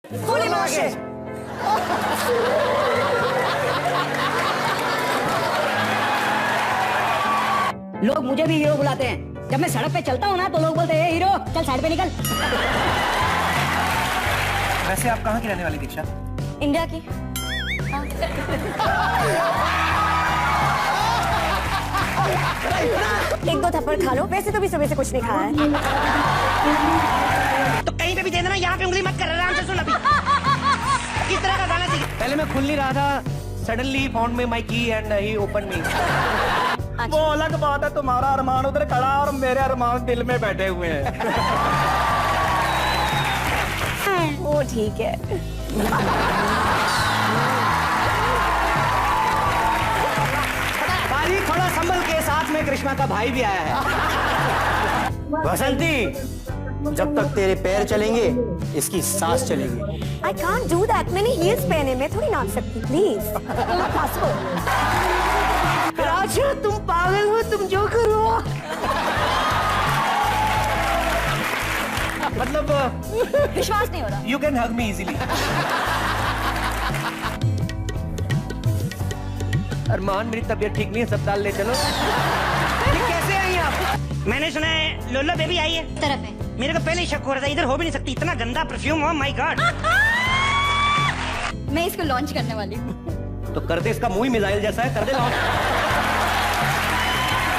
Fully immersion. लोग मुझे भी हीरो बुलाते हैं। जब मैं सड़क पे चलता हूँ ना तो लोग बोलते हैं हीरो चल साइड पे निकल। वैसे आप कहाँ की रहने वाली दीक्षा? इंडिया की। एक दो थप्पड़ खा लो, वैसे तो भी सुबह से कुछ नहीं खाया है। तो कहीं पे भी दे देना, यहाँ पे उंगली मत कर, आराम से सुन अभी। किस तरह का गाना चाहिए? पहले मैं खुल नहीं रहा था, सडनली फाउंड मी माई की एंड ही ओपन मी। वो अलग बात है, तुम्हारा अरमान उधर खड़ा और मेरे अरमान दिल में बैठे हुए हैं। वो ठीक है। बारी थोड़ा संभल के, साथ में करिश्मा का भाई भी आया है। बसंती, जब तक तेरे पैर चलेंगे इसकी सांस चलेगी। I can't do that. मैंने हील्स पहने, मैं थोड़ी नाच सकती, प्लीज। राजा तुम पागल हो, तुम जो करो। मतलब विश्वास नहीं हो रहा। You can hug me easily. Arman मेरी तबीयत ठीक नहीं है, अस्पताल ले चलो। ये कैसे आई आप? मैंने सुना है लोलो बेबी आई है। तरफ है। मेरे को पहले ही शक हो रहा था, इधर हो भी नहीं सकती, इतना गंदा परफ्यूम हो, माय गॉड। मैं इसको लॉन्च करने वाली हूँ। तो कर दे, इसका मुंह ही मिसाइल जैसा है, कर दे लॉन्च।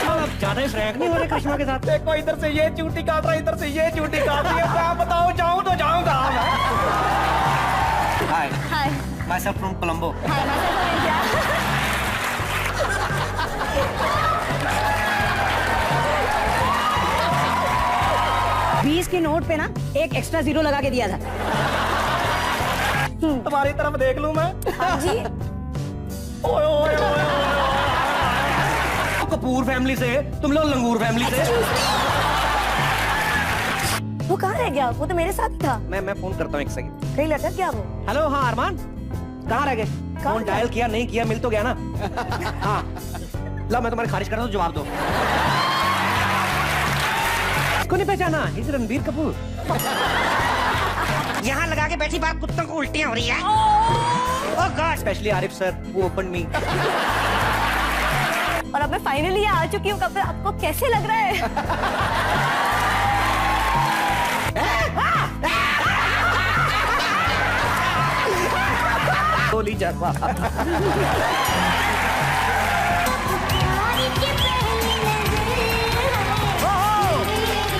अब ज्यादा ही फ्रैंक नहीं हो रहे करिश्मा के साथ। देखो इधर से ये चूटी काट रहा है, इधर से ये चूटी काट रही है। मैं बताओ जाऊं तो जाऊं कहाँ मैं? Hi, hi myself from Colombo. Hi मैं बीस के नोट पे ना एक एक्स्ट्रा जीरो लगा के दिया था। तुम्हारी तरफ देख लूं मैं? हाँ जी। ओए ओए ओए कपूर फैमिली से, तुम लोग लंगूर फैमिली से। वो कहाँ रह गया? वो तो मेरे साथ ही था। मैं फोन करता हूँ, एक सेकंड। कहीं लटक गया वो। हेलो, हाँ अरमान, कहाँ रह गए? फोन डायल किया, नहीं किया, मिल तो गया ना? हाँ, लो मैं तुम्हारी खारिज कर रहा हूँ, जवाब दो। इसको नहीं पहचाना? इस रणबीर कपूर। यहाँ लगा के बैठी बात, कुत्तों को उल्टियाँ हो रही है। ओह गॉड। स्पेशली आरिफ सर, वो ओपन मी। और अब मैं फाइनली आ चुकी हूँ। कब आपको कैसे लग रहा है? गोली जावा।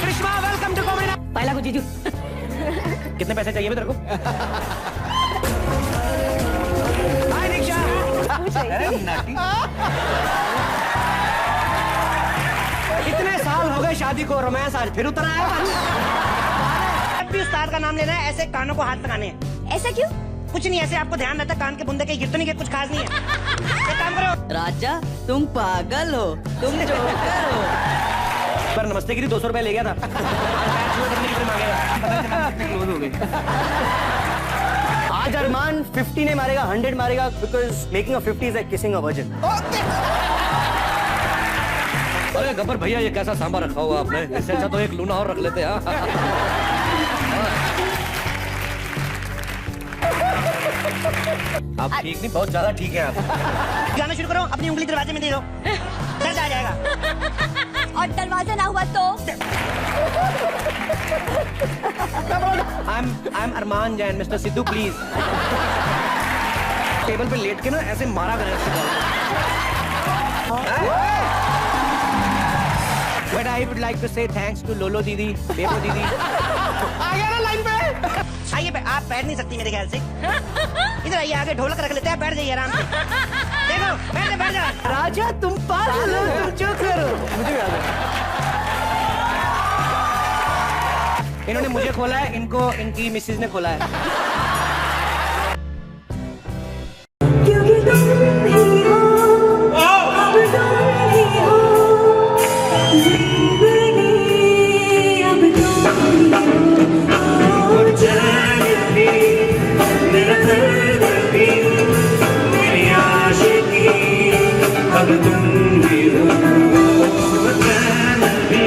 करिश्मा, वेलकम टू कॉमेडी। पहला को जीजू। कितने पैसे चाहिए तेरे को? हाय दीक्षा। अरे नाटी। इतने साल हो गए शादी को, रोमांस आज फिर उतर आया। जब भी उस्ताद का नाम लेना है, ऐसे कानों को हाथ लगाने हैं। ऐसा क्यों? कुछ नहीं, ऐसे आपको ध्यान रहता, कान के बुंदे कहीं गिर तो नहीं गए, कुछ खास नहीं है। एक काम करो। राजा तुम पागल हो, तुम जोकर हो। पर नमस्ते के लिए 200 रुपए ले गया था। क्लोज हो गए। आज अरमान 50 नहीं मारेगा, 100 मारेगा, because making a 50 is like kissing a virgin. अरे गब्बर भैया, ये कैसा सांभर रखा हुआ आपने? इससे अच्छा तो एक लूना और रख लेते हैं। आप ठीक नहीं, बहुत ज्यादा ठीक है आप। गाना शुरू करो, अपनी उंगली दरवाजे में दे दो, दर्द आ जाएगा। और दरवाजा ना हुआ तो? I'm Armaan Jain, mister Sidhu please. Table पे लेट के ना ऐसे मारा करें। But I would like to say thanks to लोलो दीदी, बेबो दीदी। आ गया ना लाइन पे? आइए, आप बैठ नहीं सकती मेरे ख्याल से। इधर आइए, आगे ढोलक रख लेते हैं, बैठ जाइए आराम से। देखो, बैठ जा। राजा तुम पागल हो, तुम जो करो। मुझे याद है। इन्होंने मुझे खोला है, इनको इनकी मिसेज ने खोला है। क्योंकि तुम ही हो, अब तुम ही हो, जिंदगी अब तुम ही हो। और चैन भी, मेरा दर्द भी, मेरी आशिकी, अब तुम ही हो। और चैन भी,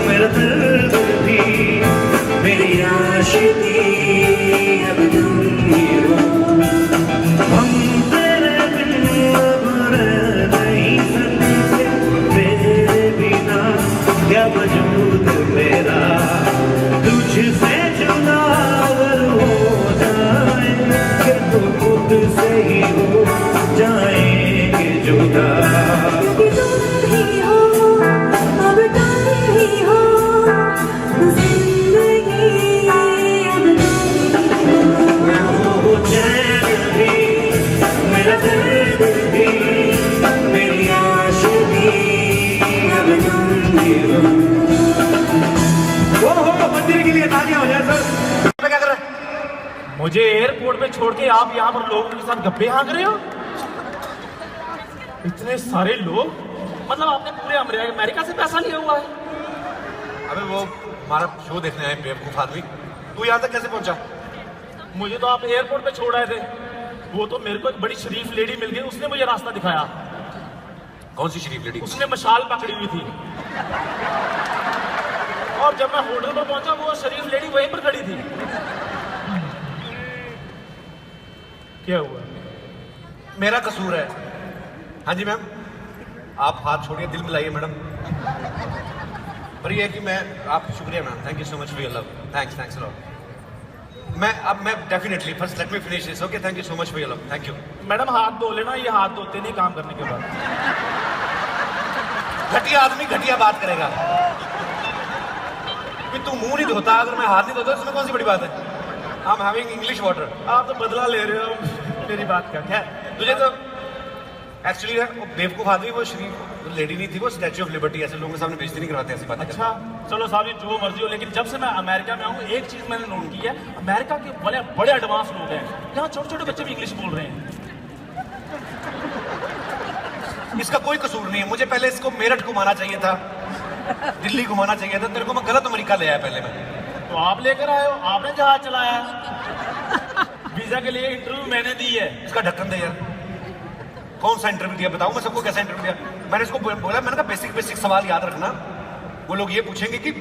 मेरा दर्द भी, मेरी आशिकी। मुझे एयरपोर्ट पे छोड़ के आप यहाँ पर लोगों के साथ गप्पे हाँक रहे हो? इतने सारे लोग, मतलब आपने पूरे अमेरिका से पैसा लिया हुआ है? अबे वो हमारा शो देखने आए बेवकूफ आदमी, तू यहाँ तक कैसे पहुंचा? मुझे तो आप एयरपोर्ट पे छोड़ आए थे। वो तो मेरे को एक बड़ी शरीफ लेडी मिल गई, उसने मुझे रास्ता दिखाया। कौन सी शरीफ लेडी? उसने मशाल पकड़ी हुई थी और जब मैं होटल पर पहुंचा वो शरीफ लेडी वहीं पर खड़ी थी। क्या हुआ? मेरा कसूर है। हाँ जी मैम, आप हाथ छोड़िए, दिल मिलाइए मैडम। पर ये है कि मैं आप शुक्रिया ma'am, thank you so much for your love, thanks thanks lot. मैं definitely first let me finish this, okay, thank you so much for your love, thank you. Madam हाथ धो लेना, ये हाथ धोते नहीं काम करने के बाद। घटिया आदमी घटिया बात करेगा। तू मुंह नहीं धोता, अगर मैं हाथ नहीं धोता इसमें कौन सी बड़ी बात है? I am having English water. आप तो बदला ले रहे हो मेरी बात का। क्या तुझे तो एक्चुअली वो बेवकूफ आदमी, वो शरीफ लेडी नहीं थी, वो स्टैच्यू ऑफ लिबर्टी, ऐसे लोगों के सामने बेइज्जती नहीं करवाते ऐसी बातें। अच्छा चलो साहब जी जो मर्जी हो, लेकिन जब से मैं अमेरिका में आऊँ एक चीज मैंने नोट की है, अमेरिका के बड़े बड़े एडवांस लोग हैं, यहाँ छोटे छोटे बच्चे भी इंग्लिश बोल रहे हैं। इसका कोई कसूर नहीं है, मुझे पहले इसको मेरठ घुमाना चाहिए था, दिल्ली घुमाना चाहिए था, तेरे को मैं गलत अमेरिका ले आया पहले मैं। तो आप लेकर आए हो, आपने जहाज चलाया वीजा के लिए इंटरव्यू मैंने दी है। इसका ढक्कन दे यार, कौन सा इंटरव्यू दिया बताऊं मैं सबको, कैसा इंटरव्यू दिया? मैंने इसको बोला, मैंने कहा बेसिक सवाल याद रखना। वो लोग ये पूछेंगे कि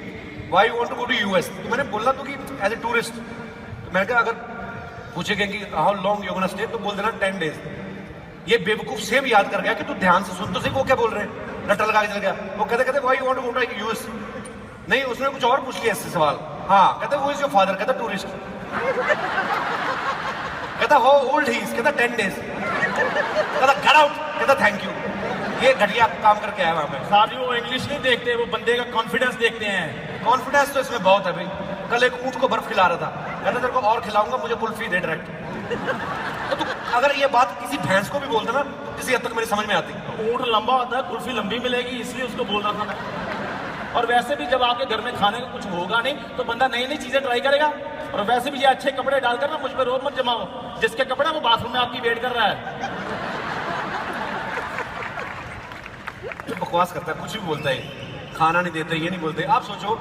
why you want to go to US, तो मैंने बोला तो कि एज ए टूरिस्ट। तो मैंने कहा अगर पूछेंगे कि how long you gonna stay, तो बोल देना 10 days। ये बेवकूफ सेम याद कर गया कि तू ध्यान से सुन तो सही, वो क्या बोल रहे हैं, रट्टा लगा के चल गया। वो कहते why you want to go to US, नहीं उसने कुछ और पूछ लिया इससे सवाल। हाँ कहते वो इज योर फादर, कहता टूरिस्ट, कहता हाउ ओल्ड ही इज, कहता 10 days, कहता गेट आउट, कहता थैंक यू। ये घटिया काम करके आया वहां पे। साहब जी वो इंग्लिश नहीं देखते, वो बंदे का कॉन्फिडेंस देखते हैं। कॉन्फिडेंस तो इसमें बहुत है भाई। कल एक ऊंट को बर्फ खिला रहा था, कहता तेरे को और खिलाऊंगा, मुझे कुल्फी दे डायरेक्ट। तो तू अगर ये बात किसी भैंस को भी बोलता ना तो किसी हद तक मेरी समझ में आती। ऊंट लंबा होता है, कुल्फी लंबी मिलेगी, इसलिए उसको बोल रहा था मैं। और वैसे भी जब आपके घर में खाने को कुछ होगा नहीं तो बंदा नई नई चीजें ट्राई करेगा। और वैसे भी ये अच्छे कपड़े डालकर ना मुझ पर रोज मत जमाओ, जिसके कपड़ा वो बाथरूम में आपकी वेट कर रहा है। बकवास करता है, कुछ भी बोलता है, खाना नहीं देते, ये नहीं बोलते। आप सोचो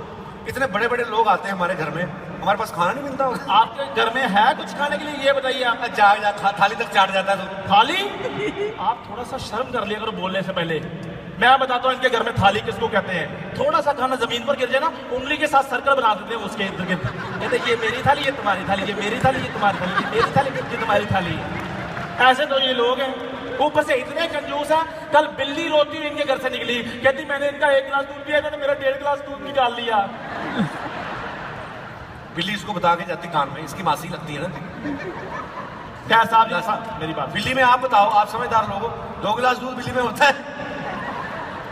इतने बड़े बड़े लोग आते हैं हमारे घर में, हमारे पास खाना नहीं मिलता होगा। आपके घर में है कुछ खाने के लिए, ये बताइए आप। थाली तक चाट जाता है तो थाली? आप थोड़ा सा शर्म कर लिया करो बोलने से पहले। मैं बताता हूँ इनके घर में थाली किसको कहते हैं। थोड़ा सा खाना जमीन पर गिर जाए ना, उंगली के साथ सर्कल बना देते हैं उसके इर्द गिर्द, कहते ये मेरी थाली, ये तुम्हारी थाली, ये मेरी थाली, ये तुम्हारी थाली, ये मेरी थाली, ये तुम्हारी थाली। ऐसे तो ये लोग हैं। ऊपर से इतने कंजूस है, कल बिल्ली रोती हुई इनके घर से निकली, कहती मैंने इनका 1 गिलास दूध पिया, इन्होंने मेरा 1.5 गिलास दूध निकाल लिया। बिल्ली इसको बता के जाती कान में, इसकी मासी लगती है ना। क्या साहब मेरी बात, बिल्ली में आप बताओ, आप समझदार लोग हो, 2 गिलास दूध बिल्ली में होता है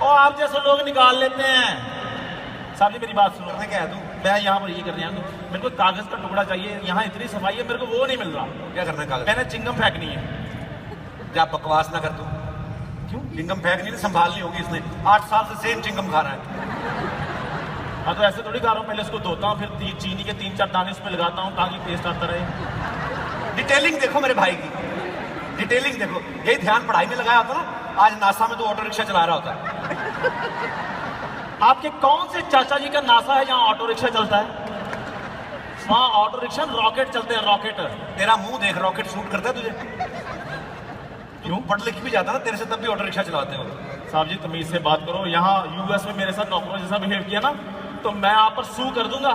और आप जैसे लोग निकाल लेते हैं। साहब जी मेरी बात सुनो, मैं क्या है तू, मैं यहाँ पर ये कर रहा हूँ, मेरे को कागज का टुकड़ा चाहिए, यहाँ इतनी सफाई है, मेरे को वो नहीं मिल रहा। क्या करना है कागज? मैंने चिंगम फेंकनी है। क्या बकवास ना कर तू, क्यों चिंगम फेंकनी, संभालनी होगी इसने, 8 साल से सेम चिंगम खा रहा है। हाँ तो ऐसे थोड़ी खा रहा हूँ, पहले इसको धोता हूँ, फिर चीनी के 3-4 दाने उस पर लगाता हूँ ताकि टेस्ट आता रहे। डिटेलिंग देखो मेरे भाई की, डिटेलिंग देखो। यही ध्यान पढ़ाई में लगाया होता ना, आज नासा में तो ऑटो रिक्शा चला रहा होता। आपके कौन से चाचा जी का नासा है जहाँ ऑटो रिक्शा चलता है? वहाँ ऑटो रिक्शा रॉकेट चलते हैं, रॉकेट। तेरा मुंह देख, रॉकेट शूट करता है तुझे? क्यों? पढ़ लिख भी जाता ना तेरे से, तब भी ऑटो रिक्शा चलाते हो। साहब जी तमीज से बात करो, यहाँ यूएस में मेरे साथ नौकरों जैसा बिहेव किया ना तो मैं आप पर सू कर दूंगा।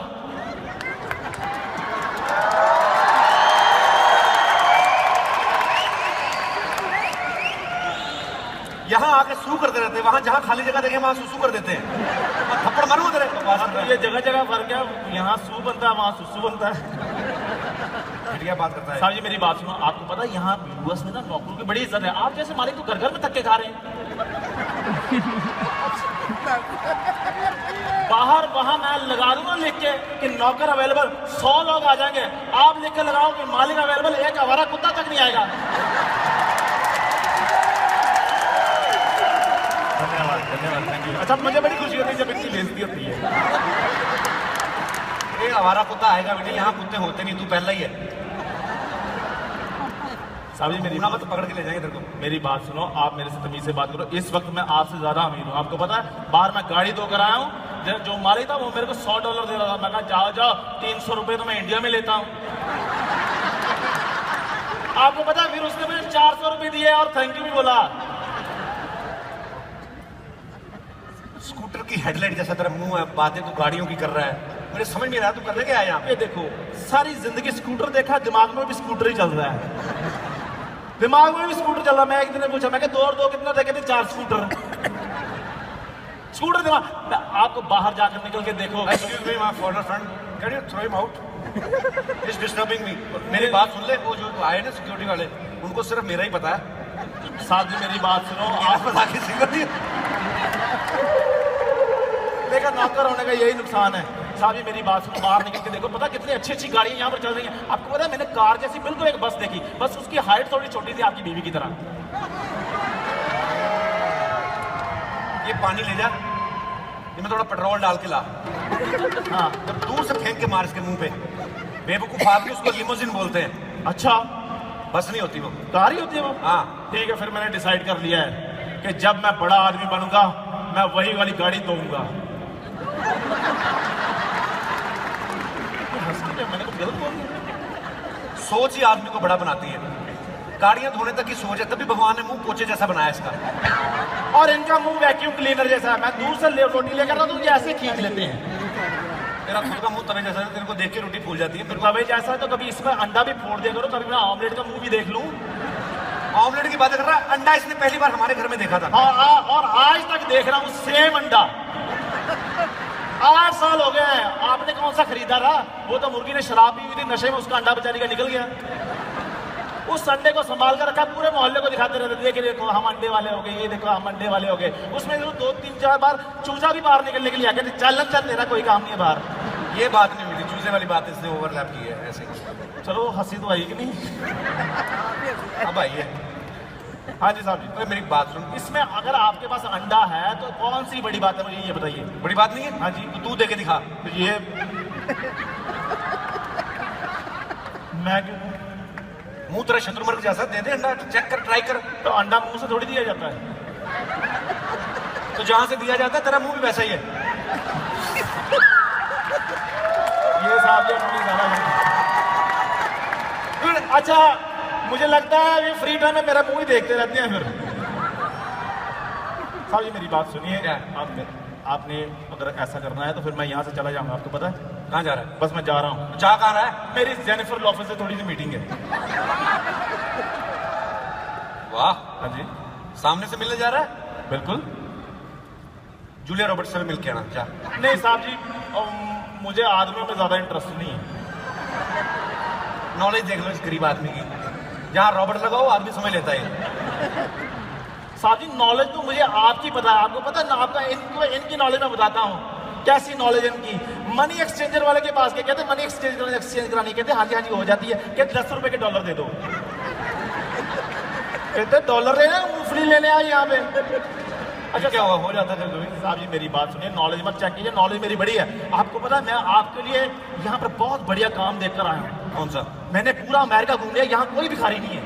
यहाँ आके सू करते रहते हैं, वहां जहाँ खाली जगह देखे वहां सू कर देते हैं। थप्पड़ मारूंगा तेरे। तो ये जगह जगह फर्क है, यहाँ सू बनता है, वहाँ सुसु बनता है। घटिया बात करता है। साहब जी मेरी बात सुनो, आपको पता है यहाँ यूएस में ना नौकरों की बड़ी इज्जत है। आप जैसे मालिक तो घर घर में धक्के खा रहे हैं। बाहर वहां मैं लगा दूंगा लिख के कि नौकर अवेलेबल, 100 लोग आ जाएंगे। आप लिख के लगाओ कि मालिक अवेलेबल, एक आवारा कुत्ता तक नहीं आएगा। धन्यवाद धन्यवाद, थैंक यू। अच्छा मुझे बड़ी खुशी होती है जब इतनी बेइज्जती होती है। ये आवारा कुत्ता आएगा बेटे, यहाँ कुत्ते होते नहीं, तू पहला ही है। साहब जी मेरी मत पकड़ के ले जाएंगे तेरे को। मेरी बात सुनो, आप मेरे से तमीज से बात करो। इस वक्त मैं आपसे ज्यादा अमीर हूँ, आपको पता है। बाहर मैं गाड़ी धोकर आया हूँ, जो मालिक था वो मेरे को $100 दे रहा था। मैं कहा जाओ जाओ, 300 रुपए तो मैं इंडिया में लेता हूँ। आपको पता है, फिर उसने मुझे 400 रुपए दिए और थैंक यू भी बोला। स्कूटर की हेडलाइट जैसा तेरा मुंह है, बातें तू गाड़ियों की कर रहा है, मुझे समझ नहीं आ रहा तू करने क्या आया। ये देखो, सारी जिंदगी स्कूटर देखा, दिमाग में भी स्कूटर ही चल रहा है। दिमाग में भी स्कूटर चल रहा। मैं एक दिन ने पूछा, मैं कि 2 और 2 कितना देखे थे? 4 स्कूटर। स्कूटर दिमाग। आपको बाहर जाकर निकल के देखो। Excuse me, my foreigner friend, can you throw him out? He's disturbing me. मेरी बात सुन ले, वो जो आए ना सिक्योरिटी वाले, उनको सिर्फ मेरा ही पता है। साहब जी मेरी बात सुनो, आप पता किसी को नहीं। देखा, नौकर होने का यही नुकसान है। साहब जी मेरी बात सुनो, बाहर निकल के देखो, पता कितनी अच्छी अच्छी गाड़ियां यहाँ पर चल रही हैं। आपको पता है, मैंने कार जैसी बिल्कुल एक बस देखी, बस उसकी हाइट थोड़ी छोटी थी, आपकी बीवी की तरह। ये पानी ले जा, ये मैं थोड़ा पेट्रोल डाल के ला। हाँ, जब दूर से फेंक के मार इसके मुंह पे। बेवकूफ आदमी उसको लिमोजिन बोलते हैं। अच्छा, बस नहीं होती वो, कार ही होती है वो। हाँ ठीक है, फिर मैंने डिसाइड कर लिया है कि जब मैं बड़ा आदमी बनूंगा, मैं वही वाली गाड़ी दूंगा। मैंने कुछ गलत बोल दिया? सोच ही आदमी को बड़ा बनाती है। गाड़ियां धोने तक की सोच है, तभी भगवान ने मुंह पोछे जैसा बनाया इसका। और इनका मुंह वैक्यूम क्लीनर जैसा है। मैं दूर से रोटी लेकर आता हूँ, ये ऐसे खींच लेते हैं। तेरा खुद का मुंह तवे जैसा है, तेरे को देख के रोटी फूल जाती है। तवे जैसा है तो कभी इसमें अंडा भी फोड़ दिया करो, कभी मैं ऑमलेट का मुंह भी देख लूं। ऑमलेट की बात कर रहा है, अंडा इसने पहली बार हमारे घर में देखा था। और आज तक देख रहा हूँ सेम अंडा। 8 साल हो गए हैं। आपने कौन सा खरीदा था? वो तो मुर्गी ने शराब पी हुई थी, नशे में उसका अंडा बेचारी का निकल गया। उस अंडे को संभाल कर रखा, पूरे मोहल्ले को दिखाते रहते, देखिए देखो हम अंडे वाले हो गए, ये देखो हम अंडे वाले हो गए। उसमें 2, 3, 4 बार चूजा भी बाहर निकलने के लिए आके चल तेरा कोई काम नहीं है बाहर। ये बात नहीं हुई थी, चूजे वाली बात इसने ओवरलैप की है ऐसे। चलो हंसी तो आई कि नहीं? अब आई है। हाँ जी साहब जी, तो मेरी बात सुन, इसमें अगर आपके पास अंडा है तो कौन सी बड़ी बात है, मुझे ये बताइए। बड़ी बात नहीं है। हाँ जी, तो तू दे के दिखा। तो ये मैं क्यों? मुंह तेरा शत्रुमर्ग जैसा, दे दे अंडा, चेक कर, ट्राई कर। तो अंडा मुंह से थोड़ी दिया जाता है। तो जहां से दिया जाता है तेरा मुंह भी वैसा ही है। ये साहब जी अपनी ज्यादा। अच्छा, मुझे लगता है ये फ्री टाइम में मेरा मुंह ही देखते रहते हैं फिर। साहब जी मेरी बात सुनिए, आपने अगर ऐसा करना है तो फिर मैं यहाँ से चला जाऊंगा। आपको पता है कहाँ जा रहा है? बस मैं जा रहा हूँ। जा कहाँ रहा है? मेरी जेनिफर लॉपेज से थोड़ी सी मीटिंग है। वाह, हाँ जी, सामने से मिलने जा रहा है? बिल्कुल। जूलिया रॉबर्ट्स से मिल के आना जा। नहीं साहब जी, मुझे आदमियों में ज्यादा इंटरेस्ट नहीं है। नॉलेज देख लो इस गरीब आदमी की, जहाँ रॉबर्ट लगाओ आदमी समझ लेता है। साहब जी नॉलेज तो मुझे आपकी पता है, आपको पता है ना, आपका इनकी नॉलेज मैं बताता हूँ। कैसी नॉलेज इनकी? मनी एक्सचेंजर वाले के पास के कहते मनी एक्सचेंज करानी, कहते हाँ जी हो जाती है। कहते 10 रुपए के डॉलर दे दो। कहते डॉलर लेना, मूंगफली लेने आए यहाँ पे। अच्छा क्या हुआ, हो जाता है कभी? साहब जी मेरी बात सुनिए, नॉलेज मत चेक कीजिए, नॉलेज मेरी बड़ी है। आपको पता है मैं आपके लिए यहाँ पर बहुत बढ़िया काम देख कर आया हूँ। कौन सा? मैंने पूरा अमेरिका घूम लिया, यहाँ कोई भिखारी नहीं है।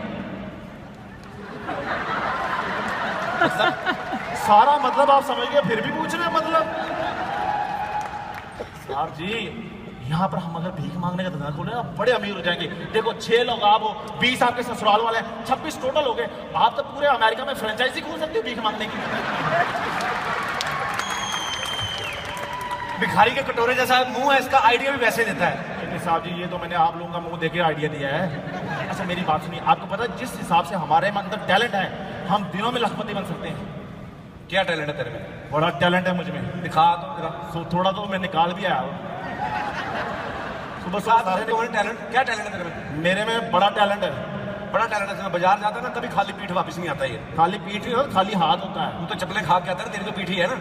सारा मतलब आप समझ गए, फिर भी पूछ रहे हैं मतलब। साहब जी यहाँ पर हम अगर भीख मांगने का धंधा खोले ना, बड़े अमीर हो जाएंगे। देखो 6 लोग आप हो, 20 आपके ससुराल वाले हैं, 26 टोटल हो गए। आप तो पूरे अमेरिका में फ्रेंचाइजी खोल सकते हो भीख मांगने की। भिखारी के कटोरे जैसा मुंह है इसका, आइडिया भी वैसे देता है। लेकिन साहब जी ये तो मैंने आप लोगों का मुंह देके आइडिया दिया है। अच्छा मेरी बात सुनिए, आपको पता है जिस हिसाब से हमारे में अंदर टैलेंट है, हम दिनों में लखपति बन सकते हैं। क्या टैलेंट है तेरे में? बड़ा टैलेंट है मुझ में। दिखा तो जरा। थोड़ा तो मैं निकाल भी आया हूँ। सुबह सारे टैलेंट, क्या टैलेंट है तेरे में? मेरे में बड़ा टैलेंट है। बड़ा टैलेंट है। बाजार जाता है ना, कभी खाली पीठ वापस नहीं आता। ये खाली पीठ ही हो, खाली हाथ होता है। तू तो चप्पलें खा के आता है, तेरी तो पीठ ही है ना।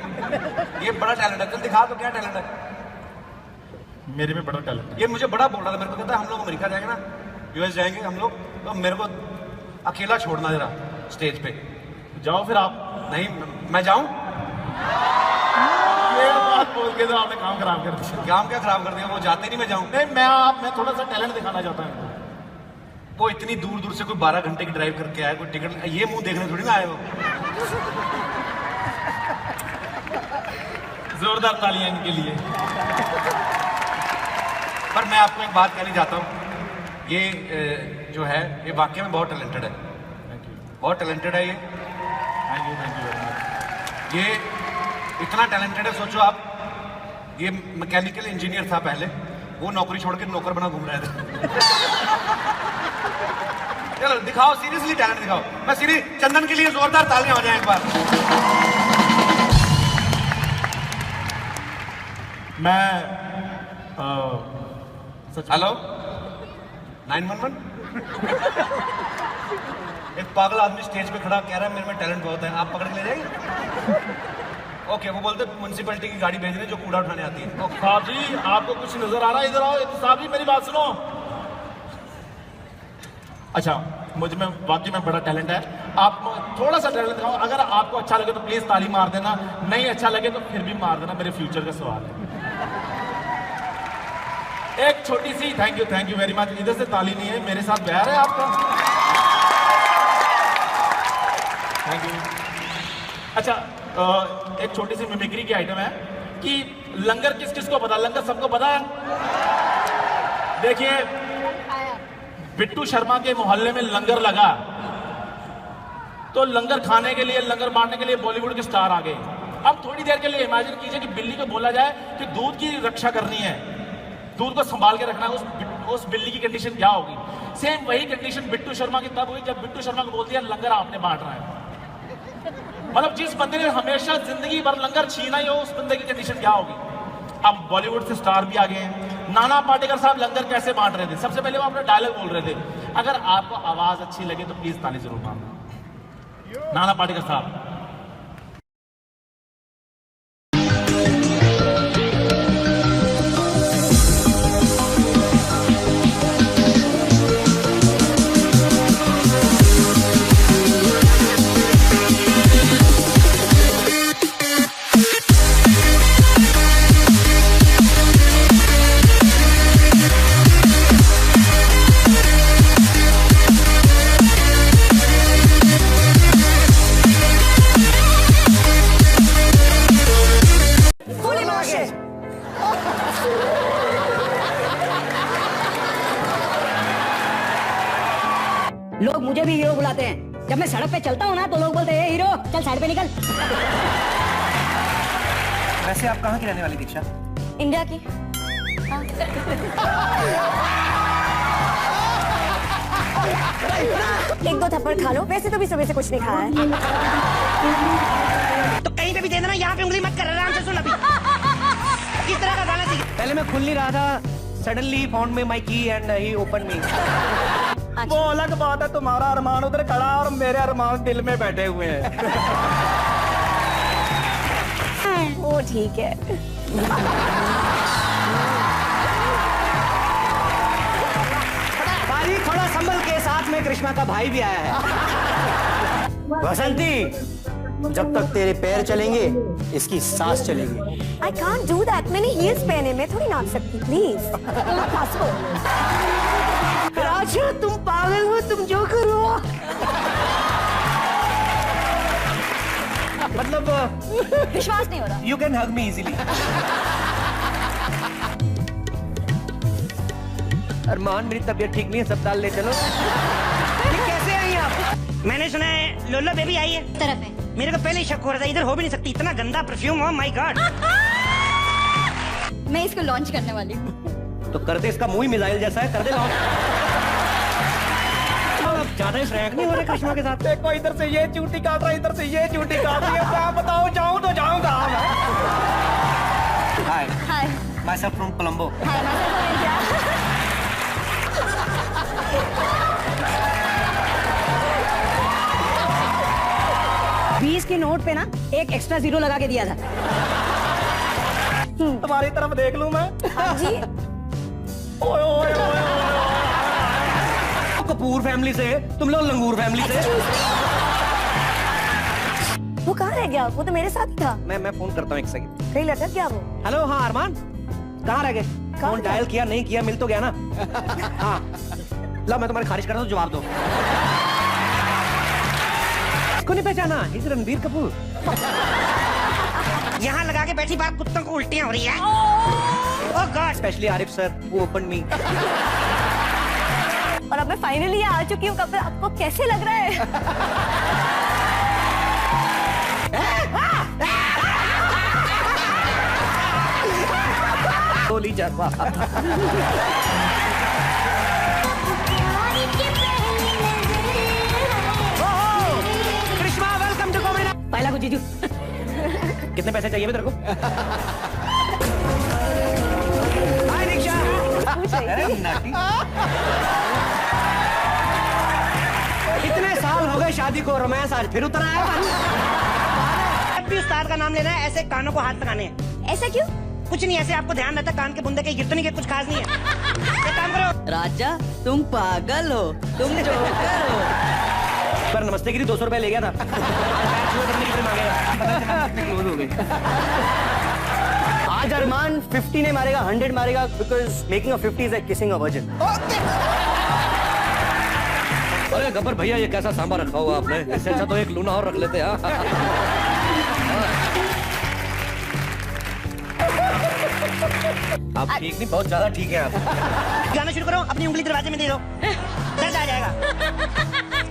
ये बड़ा टैलेंट है। चल दिखा तो क्या टैलेंट है। मेरे में बड़ा टैलेंट है। ये मुझे बड़ा बोल रहा था, मेरे को कहता है हम लोग अमेरिका जाएंगे ना, यूएस जाएंगे हम लोग, तो मेरे को अकेला छोड़ना जरा स्टेज पे। जाओ फिर आप। नहीं मैं जाऊं? ये बात बोल के तो आपने काम खराब कर दिया। काम क्या खराब कर दिया? वो जाते नहीं, मैं जाऊं। नहीं मैं थोड़ा सा टैलेंट दिखाना चाहता हूँ। वो इतनी दूर दूर से कोई 12 घंटे की ड्राइव करके आया, कोई टिकट, ये मुंह देखने थोड़ी ना आए हो। जोरदार तालियां इनके लिए। पर मैं आपको एक बात कहनी चाहता हूँ, ये जो है ये वाकई में बहुत टैलेंटेड है, बहुत टैलेंटेड है ये। Thank you very much. ये इतना टैलेंटेड है, सोचो आप, ये मैकेनिकल इंजीनियर था पहले, वो नौकरी छोड़ के नौकर बना घूम रहे थे। चलो दिखाओ, सीरियसली टैलेंट दिखाओ। मैं सीरी चंदन के लिए जोरदार तालियां हो जाए एक बार। मैं सच हेलो 911। एक पागल आदमी स्टेज पे खड़ा कह रहा है मेरे में टैलेंट बहुत है, आप पकड़ के ले जाएंगे? ओके, वो बोलते म्युनिसिपैलिटी की गाड़ी भेज रहे जो कूड़ा उठाने आती है। ओके साहब जी, आपको कुछ नजर आ रहा है? इधर आओ साहब जी, मेरी बात सुनो। अच्छा, मुझ में वाकई में बड़ा टैलेंट है। आप थोड़ा सा टैलेंट दिखाओ, अगर आपको अच्छा लगे तो प्लीज ताली मार देना, नहीं अच्छा लगे तो फिर भी मार देना, मेरे फ्यूचर का सवाल है। एक छोटी सी थैंक यू वेरी मच। इधर से ताली नहीं है, मेरे साथ प्यार है आपका। Thank you. अच्छा, एक छोटी सी मिमिक्री की आइटम है कि लंगर किस किस को पता? लंगर सबको पता है? देखिए, बिट्टू शर्मा के मोहल्ले में लंगर लगा, तो लंगर खाने के लिए, लंगर बांटने के लिए बॉलीवुड के स्टार आ गए। अब थोड़ी देर के लिए इमेजिन कीजिए कि बिल्ली को बोला जाए कि दूध की रक्षा करनी है, दूध को संभाल के रखना है, उस बिल्ली की कंडीशन क्या होगी? सेम वही कंडीशन बिट्टू शर्मा की तब हुई जब बिट्टू शर्मा को बोल दिया लंगर आपने बांट रहा है। मतलब जिस बंदे ने हमेशा जिंदगी भर लंगर छीना ही हो, उस बंदे की कंडीशन क्या होगी? अब बॉलीवुड से स्टार भी आ गए हैं। नाना पाटेकर साहब लंगर कैसे बांट रहे थे? सबसे पहले वो अपना डायलॉग बोल रहे थे। अगर आपको आवाज अच्छी लगे तो प्लीज ताली जरूर मारना। नाना पाटेकर साहब। लोग मुझे भी हीरो बुलाते हैं। जब मैं सड़क पे चलता हूँ ना तो लोग बोलते हैं हीरो, चल साइड पे निकल। वैसे आप कहाँ की रहने वाली दीक्षा? इंडिया की। एक दो थप्पड़ खा लो, वैसे तो भी सुबह से कुछ नहीं खाया है। तो कहीं पे भी दे देना, यहाँ पे उंगली मत कर, आराम से सुन अभी। इस तरह का गाना सीख। पहले मैं खुल नहीं रहा था, सडनली फाउंड मी माय की एंड ही ओपन मी। वो अलग बात है, तुम्हारा अरमान उधर खड़ा और मेरे अरमान दिल में बैठे हुए हैं। वो ठीक है। भाई थोड़ा संभल के, साथ में कृष्णा का भाई भी आया है। बसंती, जब तक तेरे पैर चलेंगे इसकी सांस चलेगी। I can't do that. मैंने हील्स पहने, मैं थोड़ी नाच सकती। प्लीज राजा तुम पागल हो, तुम जो करो। मतलब विश्वास नहीं हो रहा। You can hug me easily. Arman मेरी तबीयत ठीक नहीं है, अस्पताल ले चलो। ये कैसे आई आप? मैंने सुना है लोलो बेबी आई है तरफ है। मेरे को पहले ही शक हो रहा था, इधर हो भी नहीं सकती, इतना गंदा परफ्यूम हो, माय गॉड। मैं इसको लॉन्च करने वाली हूँ। तो कर दे, इसका मुंह ही मिसाइल जैसा है, कर दे लॉन्च। ज्यादा फ्रैंक नहीं हो रहे कृष्णा के साथ? देखो इधर से ये चूटी काट रहा है, इधर से ये चूटी काट रही है। मैं बताओ जाऊं तो जाऊं कहाँ मैं? Hi, hi myself from Colombo. Hi बीस के नोट पे ना एक एक्स्ट्रा जीरो लगा के दिया था। तुम्हारी तरफ देख लूं मैं? जी। ओए ओए ओए कपूर फैमिली से, तुम लोग लंगूर फैमिली से। वो कहाँ रह गया? वो तो मेरे साथ ही था। मैं फोन करता हूँ, एक सेकंड। कहीं लटक गया वो। हेलो, हाँ अरमान, कहाँ रह गए? फोन डायल किया नहीं किया, मिल तो गया ना? हाँ ला मैं तुम्हारी खारिज करता हूँ, जवाब दो। इसको नहीं पहचाना? इस रणबीर कपूर। यहाँ लगा के बैठी बात कुत्तों को उल्टियाँ हो रही है। ओह गॉड। स्पेशली आरिफ सर, वो ओपन मी। और अब मैं फाइनली आ चुकी हूँ। कपिल, आपको कैसे लग रहा है? गोली जरवा। Krishna, welcome to comedy. पहला को जीजू। कितने पैसे चाहिए तेरे को? हाय दीक्षा। अरे नाटी। इतने साल हो गए शादी को, रोमांस आज फिर उतर आया। जब भी उस्ताद का नाम लेना है ऐसे कानों को हाथ लगाने हैं। ऐसा क्यों? कुछ नहीं, ऐसे आपको ध्यान रहता कान के बुंदे के गिरते नहीं के, कुछ खास नहीं है। एक काम करो। राजा तुम पागल हो, तुम जोकर हो। पर नमस्ते की 200 रुपए ले गया था। क्लोज हो गए। आज अरमान 50 नहीं मारेगा, 100 मारेगा, because making a 50 is like kissing a virgin. अरे गब्बर भैया, ये कैसा सांभर रखा हुआ आपने? इससे अच्छा तो एक लूना और रख लेते। हाँ, आप ठीक नहीं, बहुत ज्यादा ठीक है आप। गाना शुरू करो, अपनी उंगली दरवाजे में दे दो, दर्द आ जाएगा।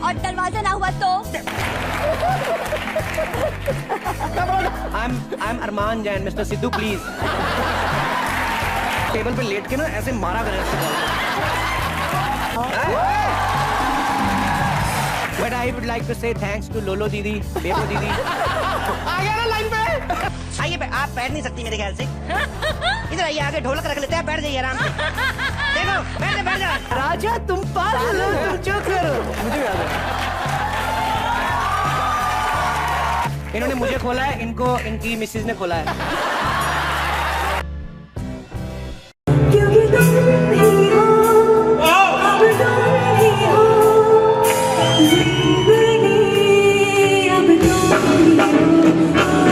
और दरवाजा ना हुआ तो? I'm Armaan Jain, mister Sidhu please. Table पे लेट के ना ऐसे मारा करें। But I would like to say thanks to लोलो दीदी, बेबो दीदी। आ गया ना लाइन पे। आइए, आप बैठ नहीं सकती मेरे ख्याल से। इधर आइए, आगे ढोलक रख लेते हैं, बैठ जाइए आराम से। देखो, बैठ जाओ। राजा तुम पागल हो, तुम चुप करो। मुझे याद है। इन्होंने मुझे खोला है, इनको इनकी मिसेज ने खोला है। क्योंकि तुम ही हो, अब तुम ही हो, जिंदगी अब तुम ही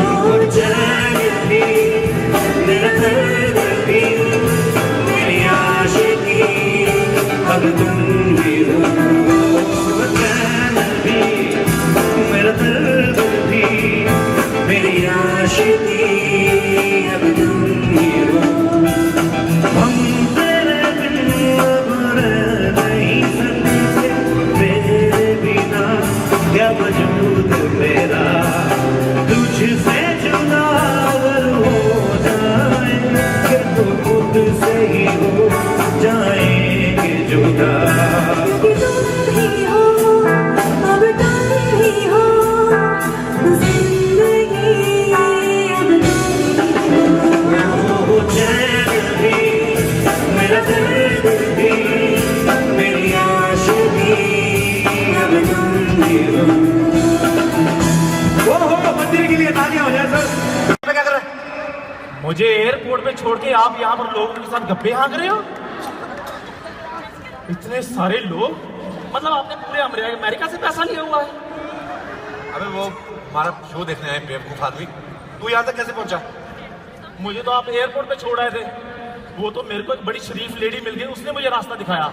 हो। चैन भी, मेरा दर्द भी, मेरी आशिकी अब तुम ही हो। चैन भी, मेरा दर्द भी, मेरी आशिकी अब तुम ही हो। हम तेरे बिन अब रह नहीं सकते, तेरे बिना क्या वजूद मेरा। तुझसे जुदा अगर हो जाएंगे तो खुद से ही हो जाएंगे जुदा। तुम ही हो, अब तुम ही हो, जिंदगी अब तुम ही हो। चैन भी, मेरा दर्द भी, मेरी आशिकी अब तुम ही हो। मंदिर के लिए तालियां हो जाए सर। क्या कर रहे हैं? मुझे एयरपोर्ट पे छोड़ के आप यहाँ पर लोगों के साथ गप्पे हाँक रहे हो? इतने सारे लोग, मतलब आपने पूरे अमेरिका से पैसा लिया हुआ है? अबे वो हमारा शो देखने आए बेवकूफ आदमी। तू यहाँ तक कैसे पहुंचा? मुझे तो आप एयरपोर्ट पे छोड़ आए थे। वो तो मेरे को एक बड़ी शरीफ लेडी मिल गई, उसने मुझे रास्ता दिखाया।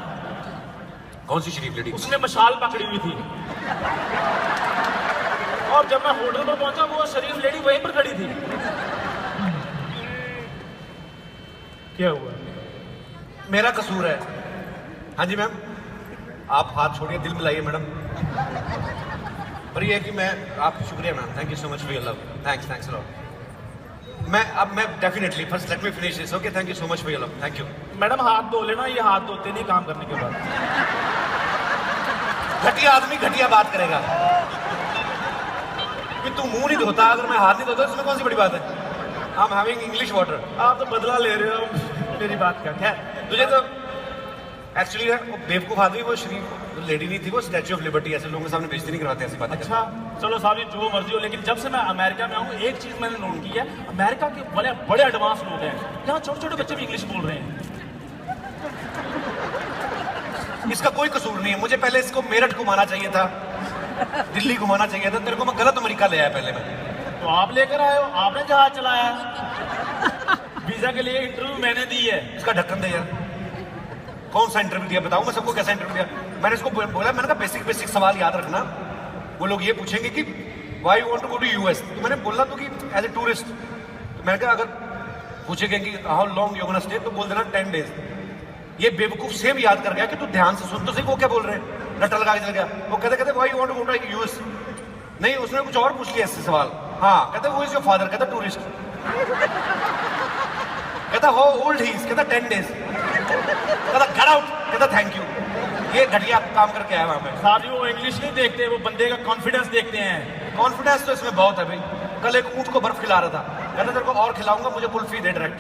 कौन सी शरीफ लेडी? उसने मशाल पकड़ी हुई थी, और जब मैं होटल पर पहुंचा वो शरीफ लेडी वहीं पर खड़ी थी। क्या हुआ? मेरा कसूर है। हाँ जी मैम, आप हाथ छोड़िए, दिल मिलाइए मैडम। पर ये है कि मैं आपका शुक्रिया ma'am, thank you so much for your love. Thanks a lot. मैं definitely first let me finish this. Okay, thank you so much for your love. Thank you madam, हाथ धो लेना, ये हाथ धोते नहीं काम करने के बाद। घटिया आदमी घटिया बात करेगा। कि तू मुंह नहीं धोता, अगर मैं हाथ नहीं धोता इसमें कौन सी बड़ी बात है? I am having English water. आप तो बदला ले रहे हो मेरी बात का। खैर, तुझे तो एक्चुअली वो बेवकूफ आदमी, वो शरीफ लेडी नहीं थी, वो स्टैच्यू ऑफ लिबर्टी। ऐसे लोगों के सामने बेइज्जती नहीं करवाते ऐसी बात। अच्छा चलो साहब, ये जो मर्जी हो, लेकिन जब से मैं अमेरिका में आऊँ एक चीज मैंने नोट की है, अमेरिका के बड़े बड़े एडवांस लोग हैं। यहाँ छोटे छोटे बच्चे भी इंग्लिश बोल रहे हैं। इसका कोई कसूर नहीं है। मुझे पहले इसको मेरठ घुमाना चाहिए था, दिल्ली घुमाना चाहिए था। तेरे को मैं गलत अमेरिका ले आया पहले मैं। तो आप लेकर आए हो, आपने जहाज चलाया। वीजा के लिए इंटरव्यू मैंने दी है। इसका ढक्कन दे यार। कौन सा इंटरव्यू दिया बताऊं मैं सबको कैसा इंटरव्यू दिया? मैंने इसको बोला, मैंने कहा बेसिक बेसिक सवाल याद रखना। वो लोग ये पूछेंगे कि why you want to go to US, तो मैंने बोला तो कि एज ए टूरिस्ट। तो मैंने कहा अगर पूछेंगे कि how long you gonna stay, तो बोल देना 10 days। ये बेवकूफ सेम याद कर गया कि तू ध्यान से सुन तो सही वो क्या बोल रहे हैं, रट्टा लगा के चल गया। वो कहते why you want to go to US, नहीं उसने कुछ और पूछ लिया इससे सवाल। हाँ कहते वो इज योर फादर, कहता टूरिस्ट, कहता हाउ ओल्ड ही इज, कहता 10 days, कहता गेट आउट, कहता थैंक यू। ये घटिया काम करके आया वहां पे। साहब जी वो इंग्लिश नहीं देखते, वो बंदे का कॉन्फिडेंस देखते हैं। कॉन्फिडेंस तो इसमें बहुत है भाई। कल एक ऊंट को बर्फ खिला रहा था, कहता तेरे को और खिलाऊंगा, मुझे कुल्फी दे डायरेक्ट।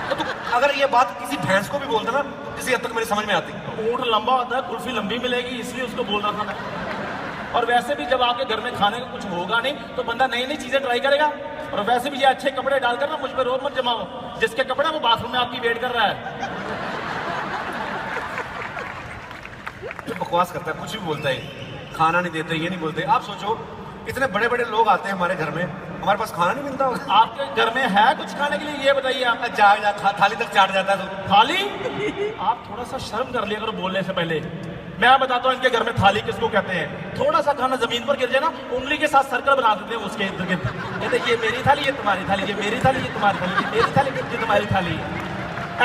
तो तू अगर ये बात किसी भैंस को भी बोलता ना, तो किसी हद तक मेरी समझ में आती। ऊंट लंबा होता है, कुल्फी लंबी मिलेगी, इसलिए उसको बोल रहा था मैं। और वैसे भी जब आपके घर में खाने का कुछ होगा नहीं तो बंदा नई नई चीजें ट्राई करेगा। और वैसे भी ये अच्छे कपड़े डालकर ना मुझ पर रोब मत जमाओ, जिसके कपड़े वो बाथरूम में आपकी वेट कर रहा है। बकवास करता है, कुछ भी बोलता है, खाना नहीं देते, ये नहीं बोलते। आप सोचो इतने बड़े बड़े लोग आते हैं हमारे घर में, हमारे पास खाना नहीं मिलता होगा। आपके घर में है कुछ खाने के लिए, ये बताइए आप। जा थाली तक चाट जाता है तो। थाली? आप थोड़ा सा शर्म कर लिया करो बोलने से पहले। मैं बताता हूँ इनके घर में थाली किसको कहते हैं। थोड़ा सा खाना जमीन पर गिर जाए ना, उंगली के साथ सर्कल बना देते हैं उसके इर्द गिर्द, कहते ये मेरी थाली, ये तुम्हारी थाली, ये मेरी थाली, ये तुम्हारी थाली, ये मेरी थाली, ये तुम्हारी थाली।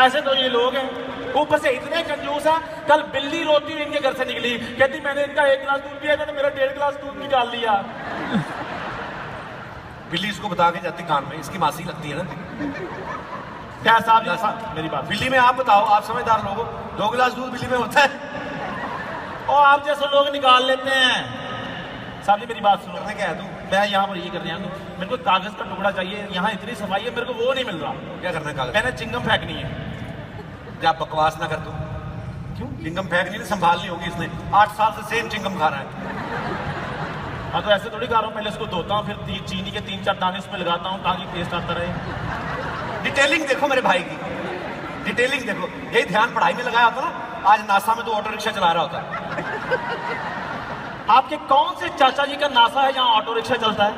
ऐसे तो ये लोग हैं। ऊपर से इतने कंजूस है, कल बिल्ली रोती हुई इनके घर से निकली, कहती मैंने इनका 1 गिलास दूध पिया था तो मेरा 1.5 गिलास दूध निकाल लिया। बिल्ली इसको बता के जाती कान में, इसकी मासी लगती है ना। क्या साहब मेरी बात, बिल्ली में आप बताओ, आप समझदार लोग हो, 2 गिलास दूध बिल्ली में होता है और आप जैसे लोग निकाल लेते हैं। साहब जी मेरी बात सुनो। करने क्या है तू? मैं यहाँ पर ये कर रहा हूँ, मेरे को कागज का टुकड़ा चाहिए, यहाँ इतनी सफाई है, मेरे को वो नहीं मिल रहा। क्या करना है कागज? मैंने चिंगम फेंकनी है। क्या बकवास ना कर तू। क्यों? चिंगम फेंकनी नहीं, संभालनी होगी इसने। 8 साल से सेम चिंगम खा रहा है। हाँ तो ऐसे थोड़ी खा रहा हूँ, पहले इसको धोता हूँ, फिर चीनी के 3-4 दाने उसमें लगाता हूँ ताकि टेस्ट आता रहे। डिटेलिंग देखो मेरे भाई की, डिटेलिंग देखो। यही ध्यान पढ़ाई में लगाया होता ना, आज नासा में तो ऑटो रिक्शा चला रहा होता। आपके कौन से चाचा जी का नासा है जहाँ ऑटो रिक्शा चलता है?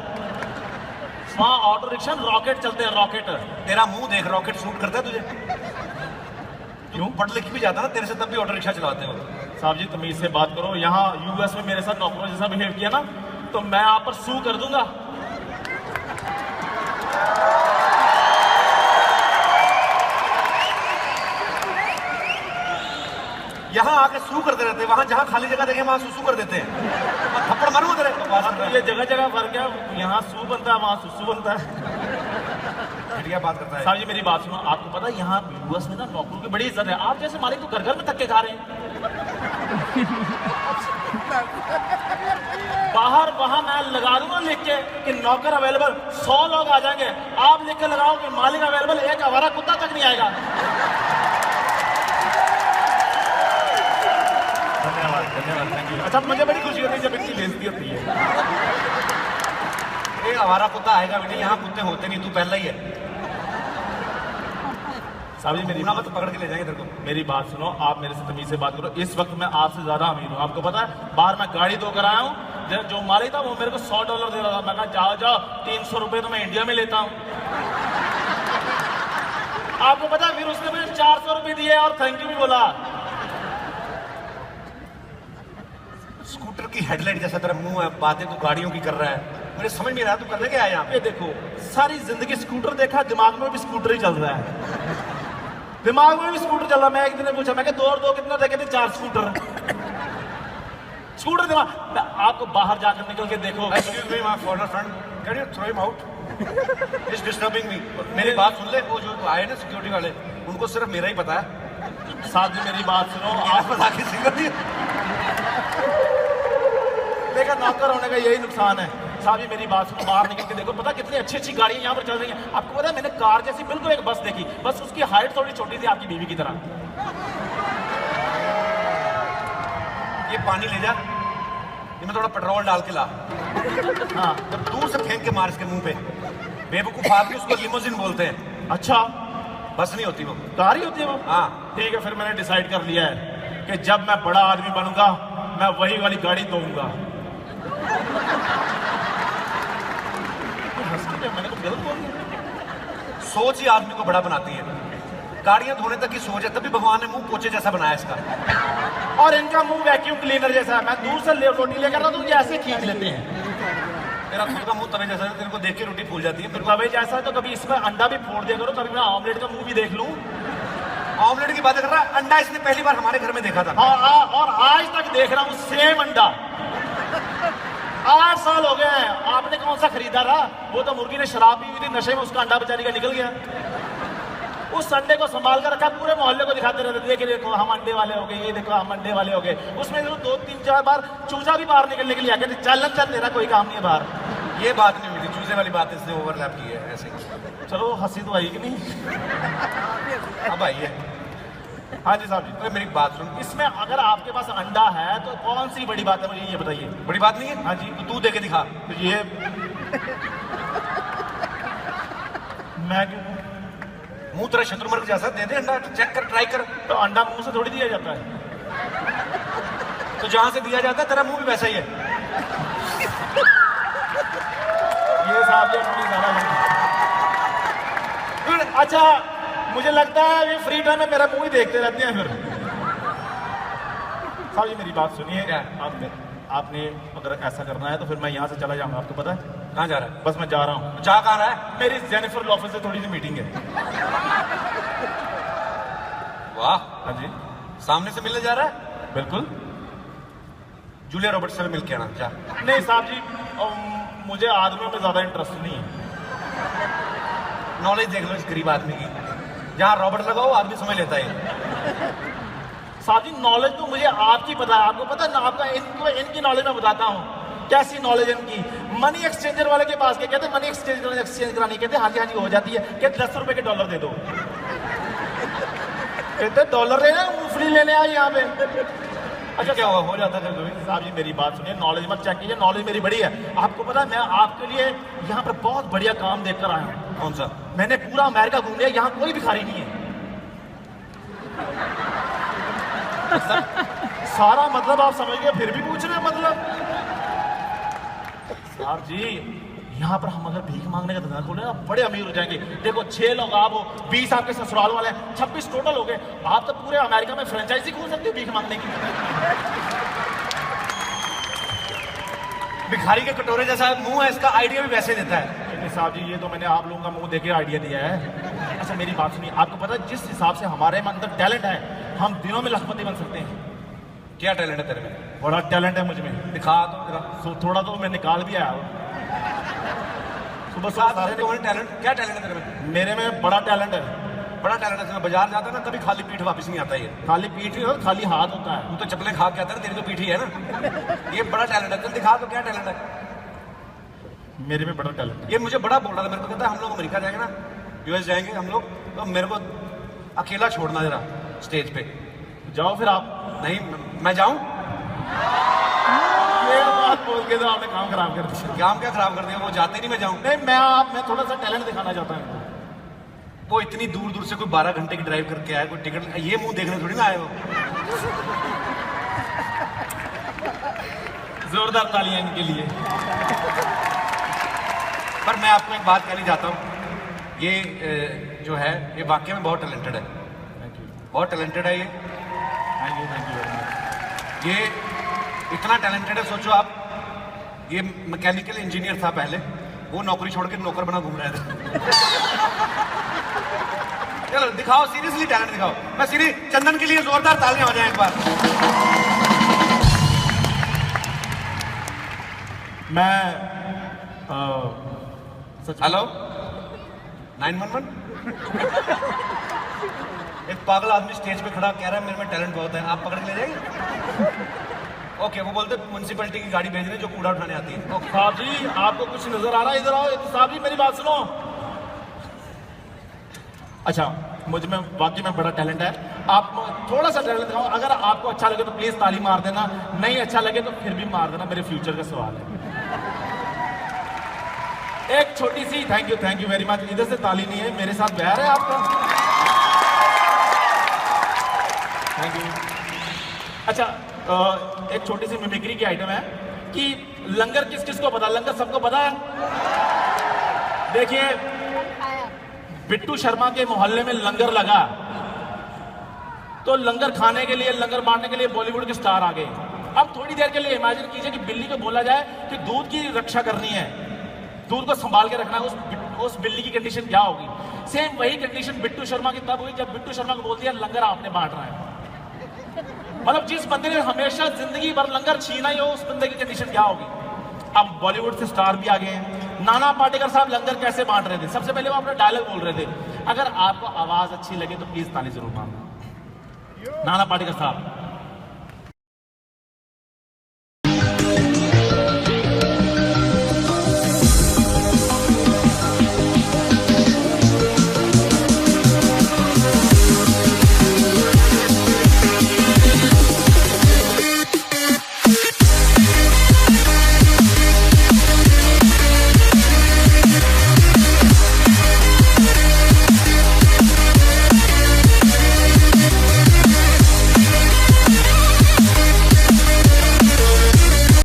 वहाँ ऑटो रिक्शा रॉकेट चलते हैं, रॉकेट। तेरा मुंह देख, रॉकेट शूट करता है तुझे? क्यों? पढ़ लिख भी जाता ना तेरे से, तब भी ऑटो रिक्शा चलाते हो। साहब जी तमीज से बात करो। यहाँ यूएस में मेरे साथ नौकरों जैसा बिहेव किया ना, तो मैं आप पर सू कर दूंगा। यहाँ आके सू करते रहते हैं, वहां जहाँ खाली जगह देखे वहां सुसु कर देते हैं। थप्पड़ मारूंगा तेरे। ये जगह जगह फर्क है, यहाँ सू बनता है, वहाँ सुसु बनता है। घटिया बात करता है। साहब जी मेरी बात सुनो, आपको पता है यहाँ यूएस में ना नौकरों की बड़ी इज्जत है। आप जैसे मालिक तो घर घर में धक्के खा रहे हैं। बाहर वहां मैं लगा दूंगा लिख के कि नौकर अवेलेबल, 100 लोग आ जाएंगे। आप लिख के लगाओ कि मालिक अवेलेबल, एक आवारा कुत्ता तक नहीं आएगा। धन्यवाद धन्यवाद, थैंक यू। अच्छा मुझे बड़ी खुशी होती है जब इतनी बेइज्जती होती है। ये आवारा कुत्ता आएगा बेटे, यहाँ कुत्ते होते नहीं, तू पहला ही है। साहब जी मेरी मत पकड़ के ले जाएंगे तेरे को। मेरी बात सुनो, आप मेरे से तमीज से बात करो। इस वक्त मैं आपसे ज्यादा अमीर हूँ, आपको पता है। बाहर मैं गाड़ी धोकर आया हूँ, जो मालिक था वो मेरे को $100 दे रहा था। मैं कहा जाओ जाओ, 300 रुपए तो मैं इंडिया में लेता हूँ। आपको पता है फिर उसने मुझे 400 रुपए दिए और थैंक यू भी बोला। स्कूटर की हेडलाइट जैसा तेरा मुंह है, बातें तू गाड़ियों की कर रहा है। मुझे समझ नहीं रहा तू करने क्या आया यहाँ पे। देखो सारी जिंदगी स्कूटर देखा, दिमाग में भी स्कूटर ही चल रहा है। दिमाग में भी स्कूटर चल रहा। मैं एक दिन पूछा, मैं 2 और 2 कितना देखे थे? 4 स्कूटर। स्कूटर दिमाग। आपको बाहर जाकर निकल के देखो। Excuse me, my foreigner friend, can you throw him out? He's disturbing me. मेरी बात सुन ले, वो जो आए ना सिक्योरिटी वाले, उनको सिर्फ मेरा ही पता है। साहब जी मेरी बात सुनो, आप बता के सिक्योरिटी। देखा नौकर होने का यही नुकसान है। साहब जी मेरी बात सुनो, बाहर निकल के देखो, पता कितनी अच्छी अच्छी गाड़ियां यहाँ पर चल रही हैं। आपको पता है मैंने कार जैसी बिल्कुल एक बस देखी, बस उसकी हाइट थोड़ी छोटी थी आपकी बीवी की तरह। ये पानी ले जा, ये मैं थोड़ा पेट्रोल डाल के ला। हाँ जब दूर से फेंक के मार इसके मुंह पे। बेवकूफ आदमी उसको लिमोजिन बोलते हैं। अच्छा बस नहीं होती वो, कार ही होती है वो। हाँ ठीक है, फिर मैंने डिसाइड कर लिया है कि जब मैं बड़ा आदमी बनूंगा मैं वही वाली गाड़ी दूंगा। मैंने तो गलत बोल दिया। सोच ही आदमी को बड़ा बनाती है। गाड़ियां धोने तक की सोच है, तभी भगवान ने मुंह पोछे जैसा बनाया इसका। और इनका मुंह वैक्यूम क्लीनर जैसा है। मैं दूर से रोटी लेकर आता हूँ तो ये ऐसे खींच लेते हैं। तेरा खुद का मुंह तवे जैसा है, तेरे को देख के रोटी फूल जाती है। फिर तवे जैसा है तो कभी इसमें अंडा भी फोड़ दिया करो, कभी मैं ऑमलेट का मुंह भी देख लूं। ऑमलेट की बात कर रहा है, अंडा इसने पहली बार हमारे घर में देखा था। और आज तक देख रहा हूँ सेम अंडा। 8 साल हो गए हैं। आपने कौन सा खरीदा था? वो तो मुर्गी ने शराब पी हुई थी, नशे में उसका अंडा बेचारी का निकल गया। उस अंडे को संभाल कर रखा, पूरे मोहल्ले को दिखाते रहते, देखिए देखो हम अंडे वाले हो गए, ये देखो हम अंडे वाले हो गए। उसमें 2, 3, 4 बार चूजा भी बाहर निकलने के लिए आके चल तेरा कोई काम नहीं है बाहर। ये बात नहीं हुई थी, चूजे वाली बात इसने ओवरलैप की है ऐसे। चलो हंसी तो आई कि नहीं? अब आई है। हाँ जी साहब जी, तो मेरी बात सुन, इसमें अगर आपके पास अंडा है तो कौन सी बड़ी बात है, मुझे ये बताइए। बड़ी बात नहीं है। हाँ जी, तो तू दे के दिखा। तो ये मैं क्यों? मुंह तेरा शत्रुमर्ग जैसा, दे दे अंडा, चेक कर, ट्राई कर। तो अंडा मुंह से थोड़ी दिया जाता है। तो जहां से दिया जाता है तेरा मुंह भी वैसा ही है। ये साहब जी अपनी ज्यादा अच्छा, मुझे लगता है ये फ्री टाइम में मेरा मुंह ही देखते रहते हैं फिर। साहब जी मेरी बात सुनिए, आपने अगर ऐसा करना है तो फिर मैं यहाँ से चला जाऊंगा। आपको पता है कहाँ जा रहा है? बस मैं जा रहा हूँ। जा कहाँ रहा है? मेरी जेनिफर लॉपेज से थोड़ी सी मीटिंग है। वाह। हाँ जी, सामने से मिलने जा रहा है? बिल्कुल। जूलिया रॉबर्ट्स से मिल के आना जा। नहीं साहब जी, मुझे आदमियों में ज्यादा इंटरेस्ट नहीं है। नॉलेज देख लो इस गरीब आदमी की, जहाँ रॉबर्ट लगाओ आदमी समझ लेता है। साहब जी नॉलेज तो मुझे आपकी पता है, आपको पता है ना, आपका इनकी नॉलेज मैं बताता हूँ। कैसी नॉलेज इनकी? मनी एक्सचेंजर वाले के पास के कहते मनी एक्सचेंज करानी, कहते हाँ जी हो जाती है। कहते 10 रुपए के डॉलर दे दो। कहते डॉलर लेना, मूंगफली लेने आए यहाँ पे। अच्छा क्या हुआ, हो जाता है कभी? साहब जी मेरी बात सुनिए, नॉलेज मत चेक कीजिए, नॉलेज मेरी बड़ी है। आपको पता है मैं आपके लिए यहाँ पर बहुत बढ़िया काम देखकर आया हूँ। कौन सा? मैंने पूरा अमेरिका घूम लिया, यहाँ कोई भिखारी नहीं है। सारा मतलब आप समझ गए, फिर भी पूछ रहे हैं मतलब। साहब जी यहाँ पर हम अगर भीख मांगने का धंधा खोले ना, बड़े अमीर हो जाएंगे। देखो 6 लोग आप हो, 20 आपके ससुराल वाले हैं, 26 टोटल हो गए। आप तो पूरे अमेरिका में फ्रेंचाइजी खोल सकते हो भीख मांगने की। भिखारी के कटोरे जैसा मुंह है इसका, आइडिया भी वैसे देता है। साहब जी ये तो मैंने आप लोगों का मुंह देके आइडिया दिया है। अच्छा मेरी बात सुनिए, आपको पता है जिस हिसाब से हमारे में अंदर टैलेंट है, हम दिनों में लखपति बन सकते हैं। क्या टैलेंट है तेरे में? बड़ा टैलेंट है मुझ में। दिखा तो जरा। थोड़ा तो मैं निकाल भी आया हूँ। सुबह टैलेंट, क्या टैलेंट है तेरे में? मेरे में बड़ा टैलेंट है। बड़ा टैलेंट है। बाजार जाता है ना, कभी खाली पीठ वापस नहीं आता। ये खाली पीठ ही और खाली हाथ होता है। तू तो चप्पलें खा के आता है, तेरी तो पीठ ही है ना। ये बड़ा टैलेंट है। चल दिखा तो क्या टैलेंट है? मेरे में बड़ा टैलेंट। ये मुझे बड़ा बोल रहा था, मेरे को कहता है हम लोग अमेरिका जाएंगे ना, यूएस जाएंगे हम लोग, तो मेरे को अकेला छोड़ना जरा स्टेज पे। जाओ फिर आप। नहीं मैं जाऊं? ये बात बोल के तो आपने काम खराब कर दिया। काम क्या खराब कर दिया? वो जाते नहीं, मैं जाऊं? नहीं मैं थोड़ा सा टैलेंट दिखाना चाहता हूँ। वो इतनी दूर दूर से कोई 12 घंटे की ड्राइव करके आया, कोई टिकट, ये मुंह देखने थोड़ी ना आए हो। जोरदार तालियां इनके लिए। पर मैं आपको एक बात कहना चाहता हूँ, ये जो है ये वाकई में बहुत टैलेंटेड है। बहुत टैलेंटेड है ये। Thank you very much. ये इतना टैलेंटेड है, सोचो आप, ये मैकेनिकल इंजीनियर था पहले, वो नौकरी छोड़ के नौकर बना घूम रहे थे। चलो दिखाओ, सीरियसली टैलेंट दिखाओ। मैं सीरी चंदन के लिए जोरदार तालियां हो जाए एक बार। मैं हेलो 911। एक पागल आदमी स्टेज पे खड़ा कह रहा है मेरे में टैलेंट बहुत है, आप पकड़ के ले जाएंगे? ओके, वो बोलते म्युनिसिपैलिटी की गाड़ी भेज रहे जो कूड़ा उठाने आती है। ओके साहब जी आपको कुछ नजर आ रहा है? इधर आओ। साहब जी मेरी बात सुनो। अच्छा मुझ में वाकई में बड़ा टैलेंट है। आप थोड़ा सा टैलेंट दिखाओ, अगर आपको अच्छा लगे तो प्लीज ताली मार देना, नहीं अच्छा लगे तो फिर भी मार देना, मेरे फ्यूचर का सवाल है। एक छोटी सी थैंक यू वेरी मच। इधर से ताली नहीं है, मेरे साथ बैर है आपका। Thank you. अच्छा एक छोटी सी मिमिक्री की आइटम है कि लंगर किस किस को पता? लंगर सबको पता है? देखिए बिट्टू शर्मा के मोहल्ले में लंगर लगा, तो लंगर खाने के लिए, लंगर बांटने के लिए बॉलीवुड के स्टार आ गए। अब थोड़ी देर के लिए इमेजिन कीजिए कि बिल्ली को बोला जाए कि दूध की रक्षा करनी है, दूध को संभाल के रखना है, उस बिल्ली की कंडीशन क्या होगी? सेम वही कंडीशन बिट्टू शर्मा की तब हुई जब बिट्टू शर्मा को बोल दिया लंगर आपने बांट रहा है। मतलब जिस बंदे ने हमेशा जिंदगी भर लंगर छीना ही हो, उस बंदे की कंडीशन क्या होगी? अब बॉलीवुड से स्टार भी आ गए हैं। नाना पाटेकर साहब लंगर कैसे बांट रहे थे? सबसे पहले वो अपना डायलॉग बोल रहे थे। अगर आपको आवाज अच्छी लगे तो प्लीज ताली जरूर मारना। नाना पाटेकर साहब